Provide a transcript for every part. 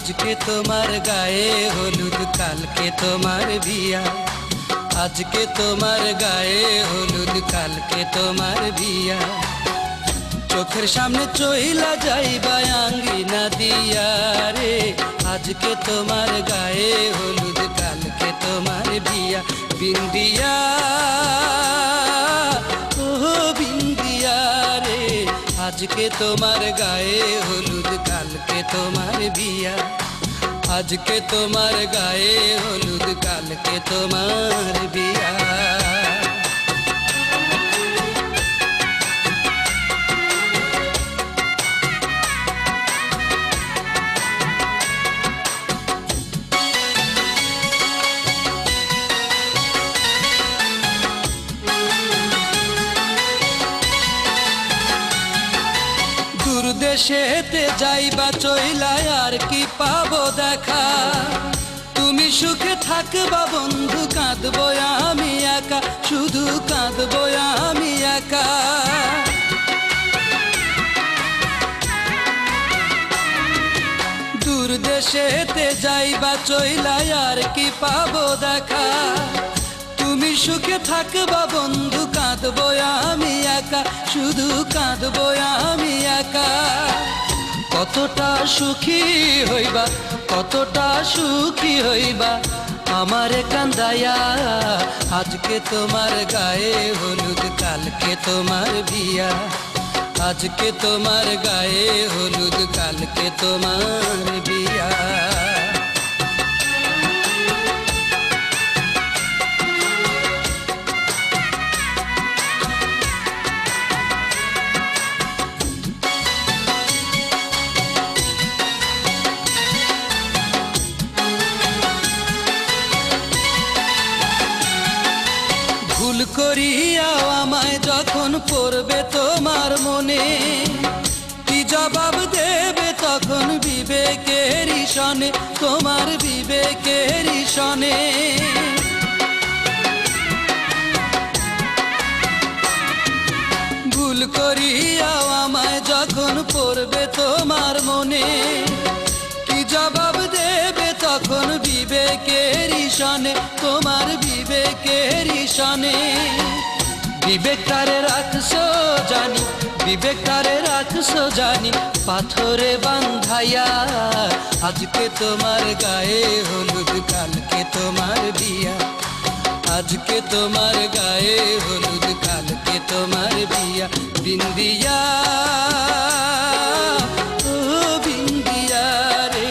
আজকে তোমার গায়ে হলুদ কালকে তোমার বিয়া, আজকে তোমার গায়ে হলুদ কালকে তোমার বিয়া। চোখের সামনে চইলা যাইবা আঙ্গিনা দিয়া রে, আজকে তোমার গায়ে হলুদ কালকে তোমার বিয়া। বিন্দিয়া ও বিন্দিয়া রে, আজকে তোমার গায়ে হলুদ কালকে তোমার বিয়া, আজকে তোমার গায়ে হলুদ কালকে তোমার বিয়া। দেশেতে যাইবা চইলা আর কি পাবো দেখা, তুমি সুখে থাকবা বন্ধু, কাঁদবো আমি একা, শুধু কাঁদবো আমি একা। দূর দেশেতে যাইবা চইলা আর কি পাবো দেখা, তুমি সুখে থাকবা বন্ধু, কাঁদবো আমি একা, শুধু কাঁদবো আমি একা। কতটা সুখী হইবা, কতটা সুখী হইবা আমারে কান্দায়া, আজকে তোমার গায়ে হলুদ কালকে তোমার বিয়া, আজকে তোমার গায়ে হলুদ কালকে তোমার বিয়া। ভুল করিয়া আমায় যখন পড়বে তোমার মনে, কি জবাব দেবে তখন বিবেকের সনে, তোমার বিবেকের সনে। ভুল করিয়া আমায় যখন পড়বে তোমার মনে, কি জবাব দেবে তখন বিবেকের সনে, তোমার বিবেকের সনে। বিবেকটারে রাখছো জানি, বিবেকটারে রাখছো জানি পাথরে বান্ধাইয়া, আজকে তোমার গায়ে হলুদ কালকে তোমার বিয়া, আজকে তোমার গায়ে হলুদ কালকে তোমার বিয়া। বিন্দিয়া ও বিন্দিয়া রে,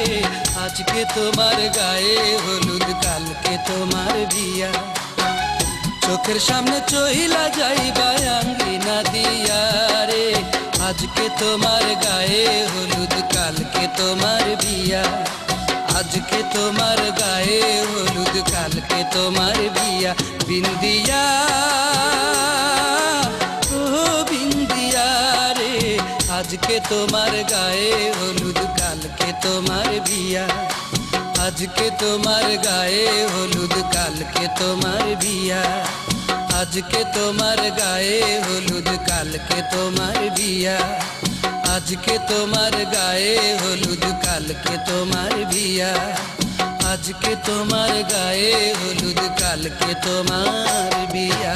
আজকে তোমার গায়ে হলুদ কালকে তোমার বিয়া। চোখের সামনে চইলা যাইবা আঙ্গিনা দিয়া রে, আজকে তোমার গায়ে হলুদ কালকে তোমার বিয়া, আজকে তোমার গায়ে হলুদ কালকে তোমার বিয়া। বিন্দিয়া ও বিন্দিয়া রে, আজকে তোমার গায়ে হলুদ কালকে তোমার বিয়া, আজকে তোমার গায়ে হলুদ কালকে তোমার বিয়া, আজকে তোমার গায়ে হলুদ কালকে তোমার বিয়া, আজকে তোমার গায়ে হলুদ কালকে তোমার বিয়া, আজকে তোমার গায়ে হলুদ কালকে তোমার বিয়া।